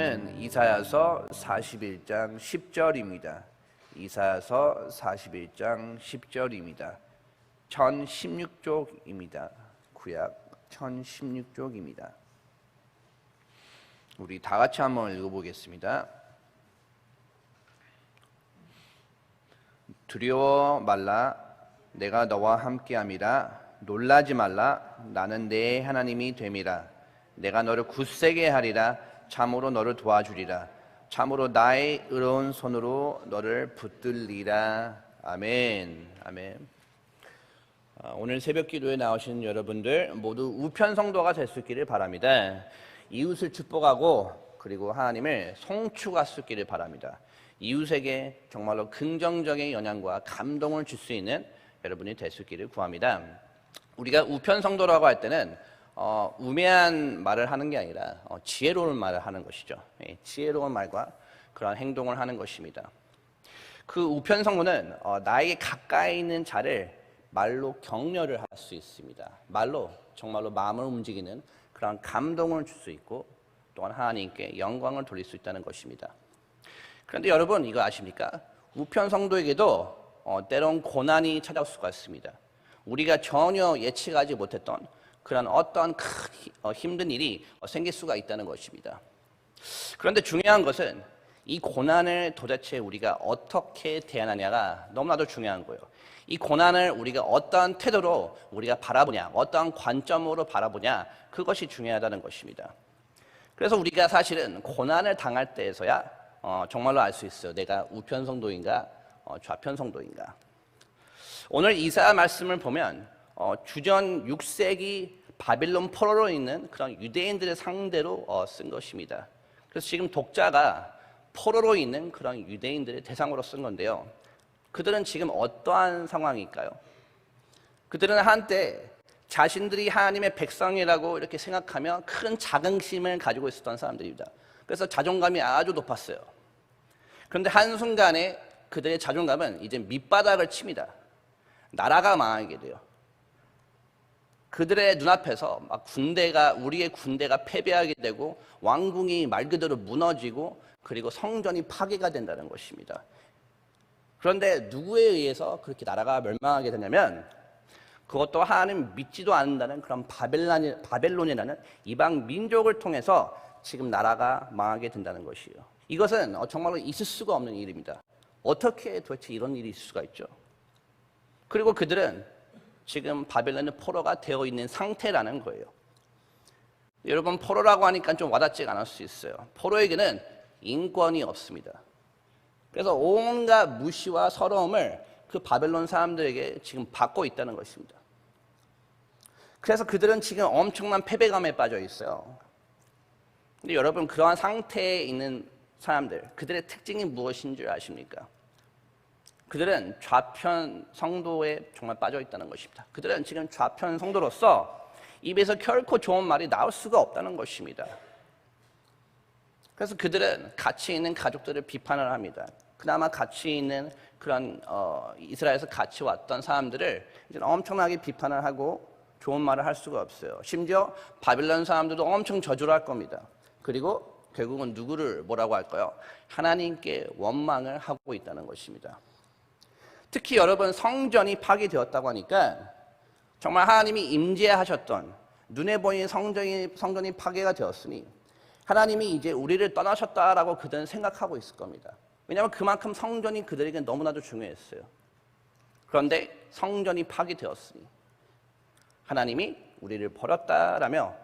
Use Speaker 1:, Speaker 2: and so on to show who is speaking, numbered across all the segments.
Speaker 1: 이사야서 41장 10절입니다. 이사야서 41장 10절입니다. 1016쪽입니다. 구약 1016쪽입니다. 우리 다 같이 한번 읽어보겠습니다. 두려워 말라, 내가 너와 함께함이라. 놀라지 말라, 나는 내 하나님이 됨이라. 내가 너를 굳세게 하리라. 참으로 너를 도와주리라. 참으로 나의 의로운 손으로 너를 붙들리라. 아멘. 아멘. 오늘 새벽 기도에 나오신 여러분들 모두 우편 성도가 될 수 있기를 바랍니다. 이웃을 축복하고 그리고 하나님을 송축할 수 있기를 바랍니다. 이웃에게 정말로 긍정적인 영향과 감동을 줄 수 있는 여러분이 될 수 있기를 구합니다. 우리가 우편 성도라고 할 때는 우매한 말을 하는 게 아니라 지혜로운 말을 하는 것이죠. 지혜로운 말과 그런 행동을 하는 것입니다. 그 우편 성도는 나에게 가까이 있는 자를 말로 격려를 할 수 있습니다. 말로 정말로 마음을 움직이는 그런 감동을 줄 수 있고 또한 하나님께 영광을 돌릴 수 있다는 것입니다. 그런데 여러분 이거 아십니까? 우편 성도에게도 때론 고난이 찾아올 수가 있습니다. 우리가 전혀 예측하지 못했던 그런 어떤 힘든 일이 생길 수가 있다는 것입니다. 그런데 중요한 것은 이 고난을 도대체 우리가 어떻게 대하느냐가 너무나도 중요한 거예요. 이 고난을 우리가 어떤 태도로 우리가 바라보냐, 어떤 관점으로 바라보냐, 그것이 중요하다는 것입니다. 그래서 우리가 사실은 고난을 당할 때에서야 정말로 알 수 있어요. 내가 우편 성도인가, 좌편 성도인가. 오늘 이사야 말씀을 보면 주전 6세기 바빌론 포로로 있는 그런 유대인들을 상대로 쓴 것입니다. 그래서 지금 독자가 포로로 있는 그런 유대인들을 대상으로 쓴 건데요. 그들은 지금 어떠한 상황일까요? 그들은 한때 자신들이 하나님의 백성이라고 이렇게 생각하며 큰 자긍심을 가지고 있었던 사람들입니다. 그래서 자존감이 아주 높았어요. 그런데 한순간에 그들의 자존감은 이제 밑바닥을 칩니다. 나라가 망하게 돼요. 그들의 눈앞에서 막 우리의 군대가 패배하게 되고 왕궁이 말 그대로 무너지고 그리고 성전이 파괴가 된다는 것입니다. 그런데 누구에 의해서 그렇게 나라가 멸망하게 되냐면 그것도 하나님 믿지도 않는다는 그런 바벨론이라는 이방 민족을 통해서 지금 나라가 망하게 된다는 것이에요. 이것은 정말로 있을 수가 없는 일입니다. 어떻게 도대체 이런 일이 있을 수가 있죠? 그리고 그들은 지금 바벨론의 포로가 되어 있는 상태라는 거예요. 여러분 포로라고 하니까 좀 와닿지가 않을 수 있어요. 포로에게는 인권이 없습니다. 그래서 온갖 무시와 서러움을 그 바벨론 사람들에게 지금 받고 있다는 것입니다. 그래서 그들은 지금 엄청난 패배감에 빠져 있어요. 근데 여러분 그러한 상태에 있는 사람들, 그들의 특징이 무엇인 줄 아십니까? 그들은 좌편 성도에 정말 빠져 있다는 것입니다. 그들은 지금 좌편 성도로서 입에서 결코 좋은 말이 나올 수가 없다는 것입니다. 그래서 그들은 같이 있는 가족들을 비판을 합니다. 그나마 같이 있는 그런 이스라엘에서 같이 왔던 사람들을 이제 엄청나게 비판을 하고 좋은 말을 할 수가 없어요. 심지어 바빌론 사람들도 엄청 저주를 할 겁니다. 그리고 결국은 누구를 뭐라고 할까요? 하나님께 원망을 하고 있다는 것입니다. 특히 여러분 성전이 파괴되었다고 하니까 정말 하나님이 임재하셨던 눈에 보이는 성전이 파괴가 되었으니 하나님이 이제 우리를 떠나셨다라고 그들은 생각하고 있을 겁니다. 왜냐하면 그만큼 성전이 그들에게 너무나도 중요했어요. 그런데 성전이 파괴되었으니 하나님이 우리를 버렸다라며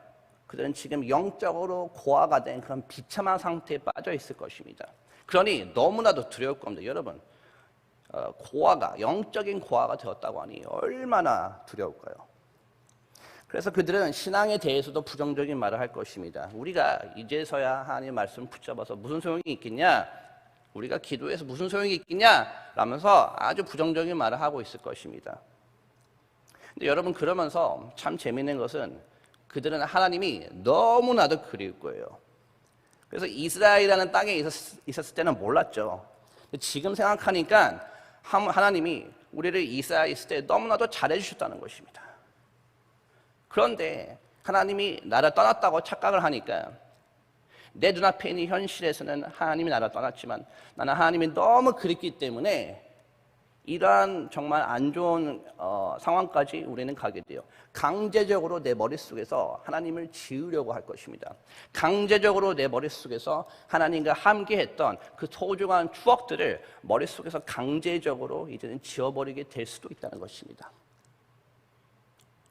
Speaker 1: 그들은 지금 영적으로 고아가 된 그런 비참한 상태에 빠져 있을 것입니다. 그러니 너무나도 두려울 겁니다. 여러분 영적인 고아가 되었다고 하니 얼마나 두려울까요? 그래서 그들은 신앙에 대해서도 부정적인 말을 할 것입니다. 우리가 이제서야 하나님의 말씀을 붙잡아서 무슨 소용이 있겠냐? 우리가 기도해서 무슨 소용이 있겠냐? 라면서 아주 부정적인 말을 하고 있을 것입니다. 근데 여러분 그러면서 참 재미있는 것은 그들은 하나님이 너무나도 그리울 거예요. 그래서 이스라엘이라는 땅에 있었을 때는 몰랐죠. 지금 생각하니까 하나님이 우리를 이스라엘에 있을 때 너무나도 잘해주셨다는 것입니다. 그런데 하나님이 나를 떠났다고 착각을 하니까 내 눈앞에 있는 현실에서는 하나님이 나를 떠났지만 나는 하나님이 너무 그립기 때문에 이러한 정말 안 좋은 상황까지 우리는 가게 돼요. 강제적으로 내 머릿속에서 하나님을 지우려고 할 것입니다. 강제적으로 내 머릿속에서 하나님과 함께했던 그 소중한 추억들을 머릿속에서 강제적으로 이제는 지워버리게 될 수도 있다는 것입니다.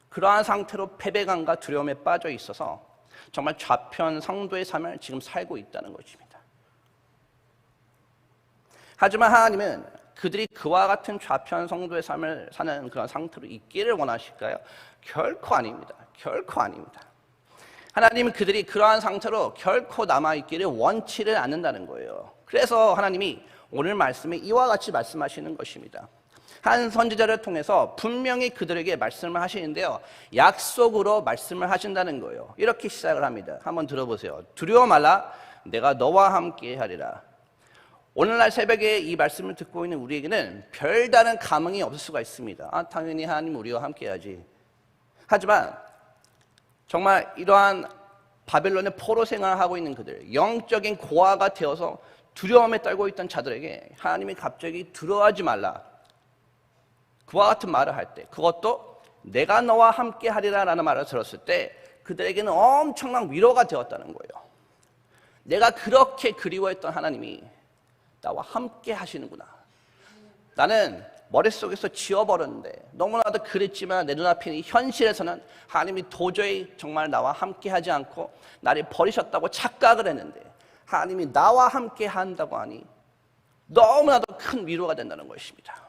Speaker 1: 그러한 상태로 패배감과 두려움에 빠져 있어서 정말 좌편성도의 삶을 지금 살고 있다는 것입니다. 하지만 하나님은 그들이 그와 같은 좌편성도의 삶을 사는 그런 상태로 있기를 원하실까요? 결코 아닙니다. 결코 아닙니다. 하나님은 그들이 그러한 상태로 결코 남아있기를 원치를 않는다는 거예요. 그래서 하나님이 오늘 말씀에 이와 같이 말씀하시는 것입니다. 한 선지자를 통해서 분명히 그들에게 말씀을 하시는데요, 약속으로 말씀을 하신다는 거예요. 이렇게 시작을 합니다. 한번 들어보세요. 두려워 말라, 내가 너와 함께 하리라. 오늘날 새벽에 이 말씀을 듣고 있는 우리에게는 별다른 감흥이 없을 수가 있습니다. 당연히 하나님 우리와 함께 해야지. 하지만 정말 이러한 바벨론의 포로 생활을 하고 있는 그들, 영적인 고아가 되어서 두려움에 떨고 있던 자들에게 하나님이 갑자기 두려워하지 말라, 그와 같은 말을 할 때, 그것도 내가 너와 함께 하리라 라는 말을 들었을 때 그들에게는 엄청난 위로가 되었다는 거예요. 내가 그렇게 그리워했던 하나님이 나와 함께 하시는구나. 나는 머릿속에서 지워버렸는데 너무나도 그랬지만 내 눈앞에 있는 현실에서는 하나님이 도저히 정말 나와 함께 하지 않고 나를 버리셨다고 착각을 했는데 하나님이 나와 함께 한다고 하니 너무나도 큰 위로가 된다는 것입니다.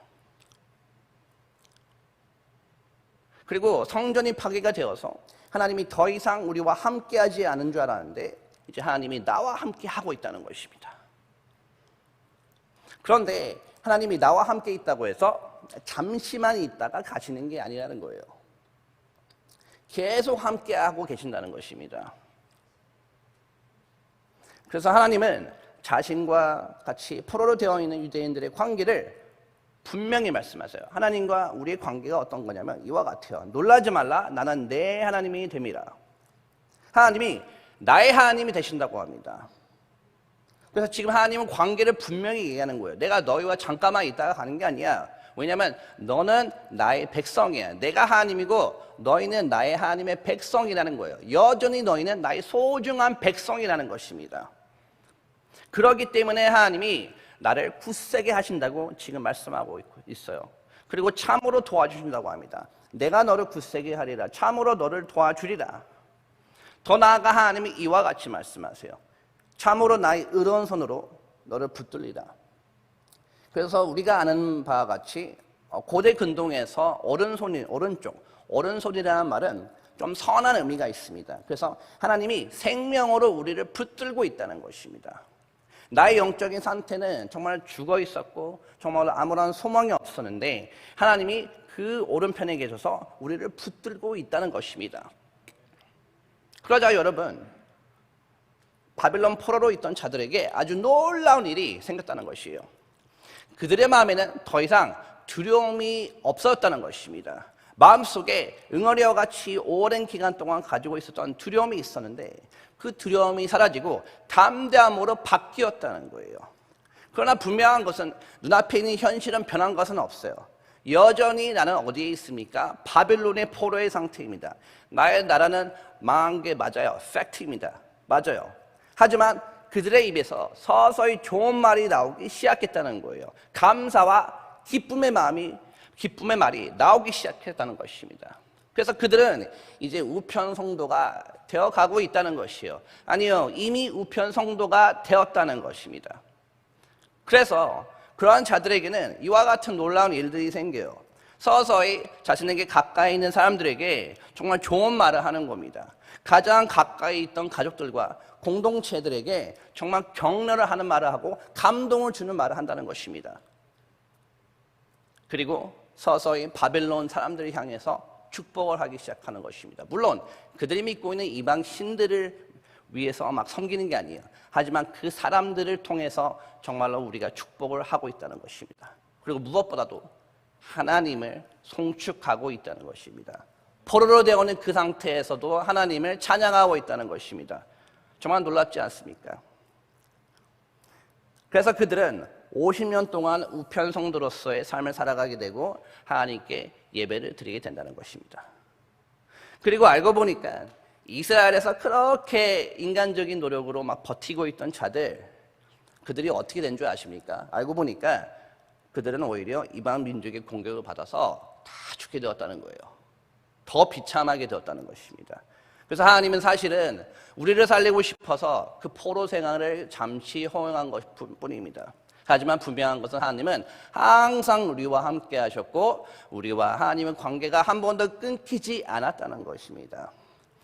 Speaker 1: 그리고 성전이 파괴가 되어서 하나님이 더 이상 우리와 함께 하지 않은 줄 알았는데 이제 하나님이 나와 함께 하고 있다는 것입니다. 그런데 하나님이 나와 함께 있다고 해서 잠시만 있다가 가시는 게 아니라는 거예요. 계속 함께 하고 계신다는 것입니다. 그래서 하나님은 자신과 같이 포로로 되어 있는 유대인들의 관계를 분명히 말씀하세요. 하나님과 우리의 관계가 어떤 거냐면 이와 같아요. 놀라지 말라, 나는 내 하나님이 됨이라. 하나님이 나의 하나님이 되신다고 합니다. 그래서 지금 하나님은 관계를 분명히 얘기하는 거예요. 내가 너희와 잠깐만 있다가 가는 게 아니야. 왜냐하면 너는 나의 백성이야. 내가 하나님이고 너희는 나의 하나님의 백성이라는 거예요. 여전히 너희는 나의 소중한 백성이라는 것입니다. 그렇기 때문에 하나님이 나를 굳세게 하신다고 지금 말씀하고 있어요. 그리고 참으로 도와주신다고 합니다. 내가 너를 굳세게 하리라. 참으로 너를 도와주리라. 더 나아가 하나님이 이와 같이 말씀하세요. 참으로 나의 의로운 손으로 너를 붙들리라. 그래서 우리가 아는 바와 같이 고대 근동에서 오른손이라는 말은 좀 선한 의미가 있습니다. 그래서 하나님이 생명으로 우리를 붙들고 있다는 것입니다. 나의 영적인 상태는 정말 죽어 있었고 정말 아무런 소망이 없었는데 하나님이 그 오른편에 계셔서 우리를 붙들고 있다는 것입니다. 그러자 여러분, 바벨론 포로로 있던 자들에게 아주 놀라운 일이 생겼다는 것이에요. 그들의 마음에는 더 이상 두려움이 없었다는 것입니다. 마음속에 응어리와 같이 오랜 기간 동안 가지고 있었던 두려움이 있었는데 그 두려움이 사라지고 담대함으로 바뀌었다는 거예요. 그러나 분명한 것은 눈앞에 있는 현실은 변한 것은 없어요. 여전히 나는 어디에 있습니까? 바벨론의 포로의 상태입니다. 나의 나라는 망한 게 맞아요. 팩트입니다. 맞아요. 하지만 그들의 입에서 서서히 좋은 말이 나오기 시작했다는 거예요. 감사와 기쁨의 말이 나오기 시작했다는 것입니다. 그래서 그들은 이제 우편 성도가 되어가고 있다는 것이에요. 아니요, 이미 우편 성도가 되었다는 것입니다. 그래서 그러한 자들에게는 이와 같은 놀라운 일들이 생겨요. 서서히 자신에게 가까이 있는 사람들에게 정말 좋은 말을 하는 겁니다. 가장 가까이 있던 가족들과 공동체들에게 정말 격려를 하는 말을 하고 감동을 주는 말을 한다는 것입니다. 그리고 서서히 바벨론 사람들을 향해서 축복을 하기 시작하는 것입니다. 물론 그들이 믿고 있는 이방 신들을 위해서 막 섬기는 게 아니에요. 하지만 그 사람들을 통해서 정말로 우리가 축복을 하고 있다는 것입니다. 그리고 무엇보다도 하나님을 송축하고 있다는 것입니다. 포로로 되어 있는 그 상태에서도 하나님을 찬양하고 있다는 것입니다. 정말 놀랍지 않습니까? 그래서 그들은 50년 동안 우편 성도로서의 삶을 살아가게 되고 하나님께 예배를 드리게 된다는 것입니다. 그리고 알고 보니까 이스라엘에서 그렇게 인간적인 노력으로 막 버티고 있던 자들, 그들이 어떻게 된 줄 아십니까? 알고 보니까 그들은 오히려 이방 민족의 공격을 받아서 다 죽게 되었다는 거예요. 더 비참하게 되었다는 것입니다. 그래서 하나님은 사실은 우리를 살리고 싶어서 그 포로 생활을 잠시 허용한 것뿐입니다. 하지만 분명한 것은 하나님은 항상 우리와 함께 하셨고 우리와 하나님의 관계가 한 번도 끊기지 않았다는 것입니다.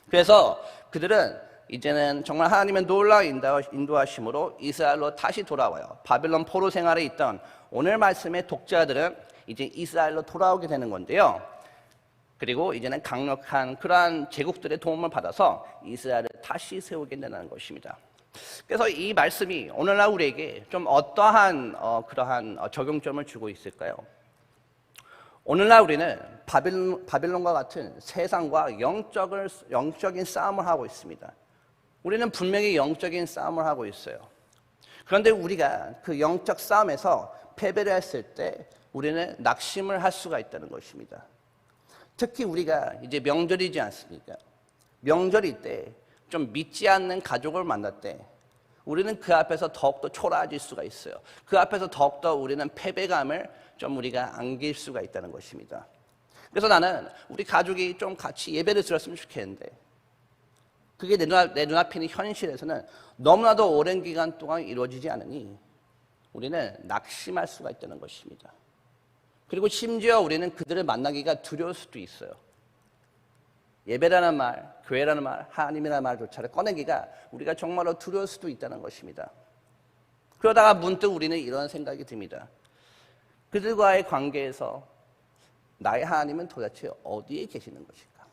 Speaker 1: 그래서 그들은 이제는 정말 하나님의 놀라운 인도하심으로 이스라엘로 다시 돌아와요. 바빌론 포로 생활에 있던 오늘 말씀의 독자들은 이제 이스라엘로 돌아오게 되는 건데요. 그리고 이제는 강력한 그러한 제국들의 도움을 받아서 이스라엘을 다시 세우게 된다는 것입니다. 그래서 이 말씀이 오늘날 우리에게 좀 어떠한 그러한 적용점을 주고 있을까요? 오늘날 우리는 바빌론과 같은 세상과 영적인 싸움을 하고 있습니다. 우리는 분명히 영적인 싸움을 하고 있어요. 그런데 우리가 그 영적 싸움에서 패배를 했을 때 우리는 낙심을 할 수가 있다는 것입니다. 특히 우리가 이제 명절이지 않습니까? 명절일 때 좀 믿지 않는 가족을 만날 때 우리는 그 앞에서 더욱더 초라해질 수가 있어요. 그 앞에서 더욱더 우리는 패배감을 좀 우리가 안길 수가 있다는 것입니다. 그래서 나는 우리 가족이 좀 같이 예배를 드렸으면 좋겠는데 그게 내 눈앞에 있는 현실에서는 너무나도 오랜 기간 동안 이루어지지 않으니 우리는 낙심할 수가 있다는 것입니다. 그리고 심지어 우리는 그들을 만나기가 두려울 수도 있어요. 예배라는 말, 교회라는 말, 하나님이라는 말조차를 꺼내기가 우리가 정말로 두려울 수도 있다는 것입니다. 그러다가 문득 우리는 이런 생각이 듭니다. 그들과의 관계에서 나의 하나님은 도대체 어디에 계시는 것일까?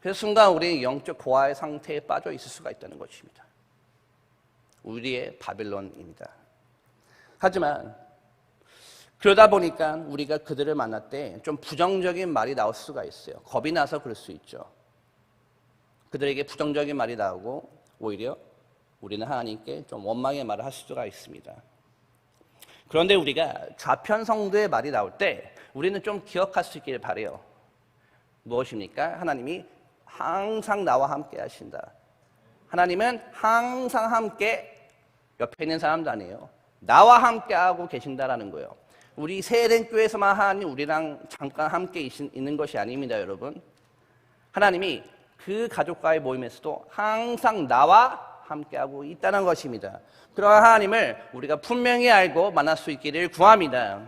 Speaker 1: 그래서 순간 우리는 영적 고아의 상태에 빠져 있을 수가 있다는 것입니다. 우리의 바빌론입니다. 하지만 그러다 보니까 우리가 그들을 만날 때 좀 부정적인 말이 나올 수가 있어요. 겁이 나서 그럴 수 있죠. 그들에게 부정적인 말이 나오고 오히려 우리는 하나님께 좀 원망의 말을 할 수가 있습니다. 그런데 우리가 좌편성도의 말이 나올 때 우리는 좀 기억할 수 있기를 바라요. 무엇입니까? 하나님이 항상 나와 함께 하신다. 하나님은 항상 함께 옆에 있는 사람도 아니에요. 나와 함께 하고 계신다라는 거예요. 우리 세례된 교회에서만 하나님 우리랑 잠깐 함께 있는 것이 아닙니다, 여러분. 하나님이 그 가족과의 모임에서도 항상 나와 함께하고 있다는 것입니다. 그러한 하나님을 우리가 분명히 알고 만날 수 있기를 구합니다.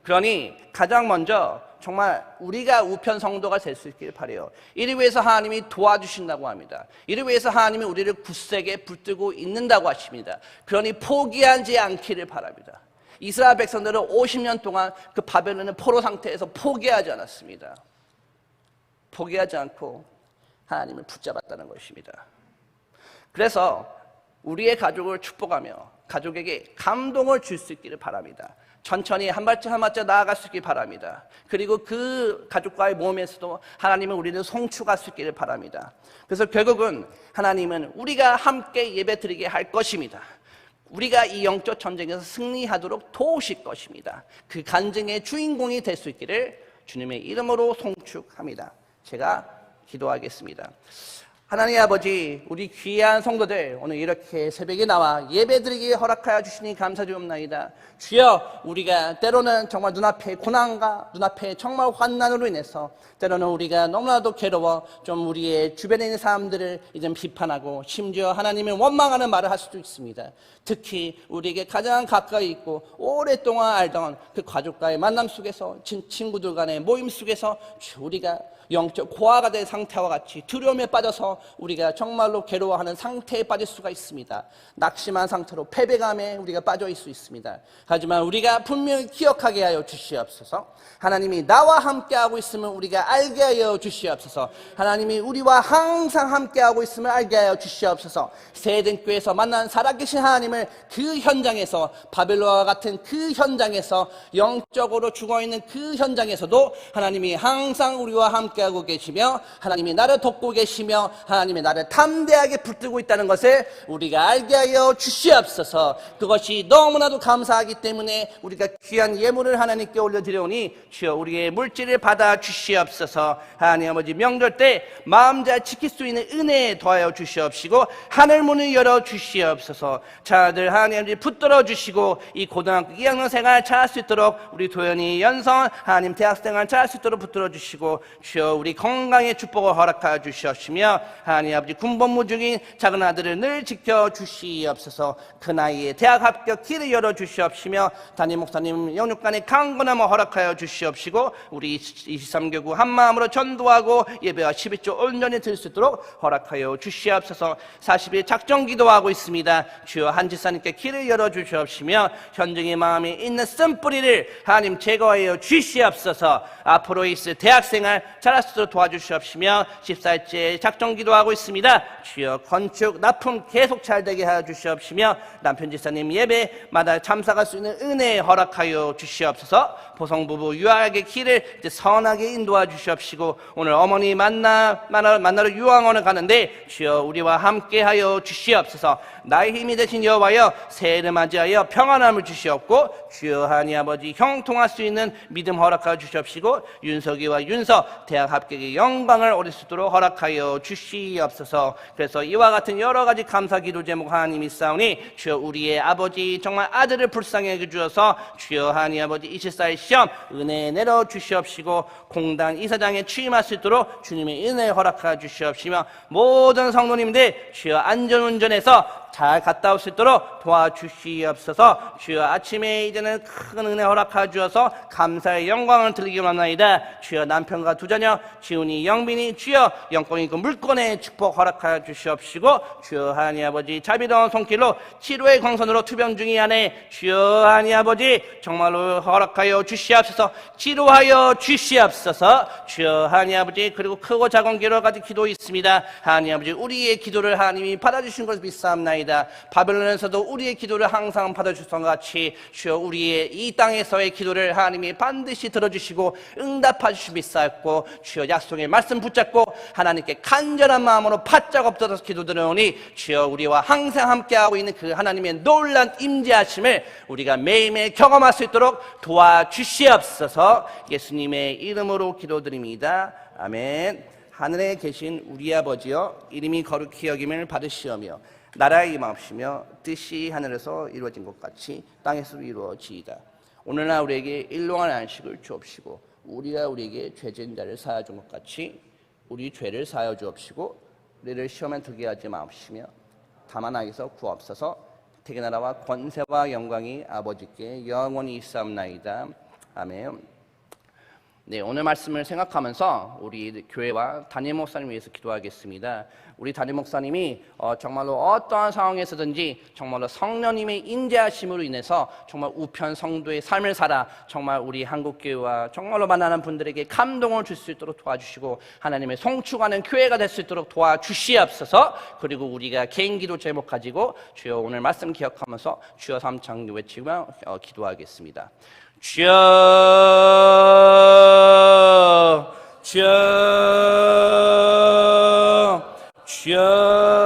Speaker 1: 그러니 가장 먼저 정말 우리가 우편 성도가 될 수 있기를 바라요. 이를 위해서 하나님이 도와주신다고 합니다. 이를 위해서 하나님이 우리를 굳세게 붙들고 있는다고 하십니다. 그러니 포기하지 않기를 바랍니다. 이스라엘 백성들은 50년 동안 그 바벨론의 포로 상태에서 포기하지 않았습니다. 포기하지 않고 하나님을 붙잡았다는 것입니다. 그래서 우리의 가족을 축복하며 가족에게 감동을 줄 수 있기를 바랍니다. 천천히 한 발짝 한 발짝 나아갈 수 있기를 바랍니다. 그리고 그 가족과의 모험에서도 하나님은 우리를 송축할 수 있기를 바랍니다. 그래서 결국은 하나님은 우리가 함께 예배드리게 할 것입니다. 우리가 이 영적 전쟁에서 승리하도록 도우실 것입니다. 그 간증의 주인공이 될 수 있기를 주님의 이름으로 송축합니다. 제가 기도하겠습니다. 하나님 아버지, 우리 귀한 성도들 오늘 이렇게 새벽에 나와 예배드리기에 허락하여 주시니 감사드리옵나이다. 주여, 우리가 때로는 정말 눈앞의 고난과 눈앞의 정말 환난으로 인해서 때로는 우리가 너무나도 괴로워 좀 우리의 주변에 있는 사람들을 이제 비판하고 심지어 하나님을 원망하는 말을 할 수도 있습니다. 특히 우리에게 가장 가까이 있고 오랫동안 알던 그 가족과의 만남 속에서 친구들 간의 모임 속에서 우리가 영적 고아가 된 상태와 같이 두려움에 빠져서 우리가 정말로 괴로워하는 상태에 빠질 수가 있습니다. 낙심한 상태로 패배감에 우리가 빠져 있을 수 있습니다. 하지만 우리가 분명히 기억하게 하여 주시옵소서. 하나님이 나와 함께하고 있으면 우리가 알게 하여 주시옵소서. 하나님이 우리와 항상 함께하고 있으면 알게 하여 주시옵소서. 세eden 교회에서 만난 살아계신 하나님을 그 현장에서, 바벨론과 같은 그 현장에서, 영적으로 죽어있는 그 현장에서도 하나님이 항상 우리와 함께 함께하고 계시며 하나님이 나를 돕고 계시며 하나님이 나를 담대하게 붙들고 있다는 것을 우리가 알게 하여 주시옵소서. 그것이 너무나도 감사하기 때문에 우리가 귀한 예물을 하나님께 올려드려오니 주여 우리의 물질을 받아 주시옵소서. 하나님 아버지 명절 때 마음 잘 지킬 수 있는 은혜에 더하여 주시옵시고 하늘 문을 열어 주시옵소서. 자들 하나님 아버지 붙들어 주시고 이 고등학교 2학년 생활 잘할 수 있도록 우리 도연이 연선 하나님 대학생활 잘할 수 있도록 붙들어 주시고 주여 우리 건강의 축복을 허락하여 주시옵시며 하나님 아버지 군복무 중인 작은 아들을 늘 지켜 주시옵소서. 그 나이에 대학 합격 길을 열어 주시옵시며 담임 목사님 영육간의 강건함을 허락하여 주시옵시고 우리 23교구 한마음으로 전도하고 예배와 11조 온전히 드릴 수 있도록 허락하여 주시옵소서. 40일 작정 기도하고 있습니다. 주여 한 집사님께 길을 열어 주시옵시며 현중의 마음에 있는 쓴뿌리를 하나님 제거하여 주시옵소서. 앞으로 있을 대학생활 잘할 수 있도록 도와주시옵시며 14일째 작정 기도하고 있습니다. 주여 건축 납품 계속 잘 되게 하여 주시옵시며 남편 집사님 예배마다 참석할 수 있는 은혜 허락하여 주시옵소서. 보성부부 유학의 길을 이제 선하게 인도하 주시옵시고 오늘 어머니 만나러 유학원을 가는데 주여 우리와 함께하여 주시옵소서. 나의 힘이 되신 여호와여 새해를 맞이하여 평안함을 주시옵고 주여 하나님 아버지 형통할 수 있는 믿음 허락하여 주시옵시고 윤석이와 윤서 대학 합격의 영광을 얻을 수 있도록 허락하여 주시옵소서. 그래서 이와 같은 여러 가지 감사 기도 제목 하나님이 있사오니 주여 우리의 아버지 정말 아들을 불쌍히 여겨주셔서 주여 하나님 아버지 24일 시험 은혜 내려 주시옵시고 공단 이사장에 취임할 수 있도록 주님의 은혜 허락하여 주시옵시며 모든 성도님들 주여 안전운전해서 잘 갔다 올 수 있도록 도와주시옵소서. 주여 아침에 이제는 큰 은혜 허락하여 주셔서 감사의 영광을 드리기 원합니다. 주여 남편과 두 자녀 지훈이 영빈이 주여 영권이 그 물권의 축복 허락하여 주시옵시고 주여 하나님 아버지 자비로운 손길로 치료의 광선으로 투병 중이 안에 주여 하나님 아버지 정말로 허락하여 주시옵소서. 치료하여 주시옵소서. 주여 하나님 아버지 그리고 크고 작은 여러 가지 기도 있습니다. 하나님 아버지 우리의 기도를 하나님이 받아주신 것을 믿사옵나이다. 바벨론에서도 우리의 기도를 항상 받아주셨던 것 같이 주여 우리의 이 땅에서의 기도를 하나님이 반드시 들어주시고 응답해 주시기 믿사옵고 주여 약속의 말씀 붙잡고 하나님께 간절한 마음으로 바짝 엎드려서 기도드리오니 주여 우리와 항상 함께하고 있는 그 하나님의 놀란 임재하심을 우리가 매일매일 경험할 수 있도록 도와주시옵소서. 예수님의 이름으로 기도드립니다. 아멘. 하늘에 계신 우리 아버지여 이름이 거룩히 여김을 받으시오며 나라의 임하옵시며 뜻이 하늘에서 이루어진 것 같이 땅에서도 이루어지이다. 오늘날 우리에게 일용할 안식을 주옵시고 우리가 우리에게 죄진 자를 사하여 준 것 같이 우리 죄를 사하여 주옵시고 우리를 시험에 들게 하지 마옵시며 다만 악에서 구하옵소서. 태기 나라와 권세와 영광이 아버지께 영원히 있사옵나이다. 아멘. 네, 오늘 말씀을 생각하면서 우리 교회와 담임 목사님 위해서 기도하겠습니다. 우리 담임 목사님이 정말로 어떠한 상황에서든지 정말로 성령님의 인재하심으로 인해서 정말 우편 성도의 삶을 살아 정말 우리 한국교회와 정말로 만나는 분들에게 감동을 줄 수 있도록 도와주시고 하나님의 송축하는 교회가 될 수 있도록 도와주시옵소서. 그리고 우리가 개인 기도 제목 가지고 주여 오늘 말씀 기억하면서 주여 삼창 외치며 기도하겠습니다. 주여 주여 주여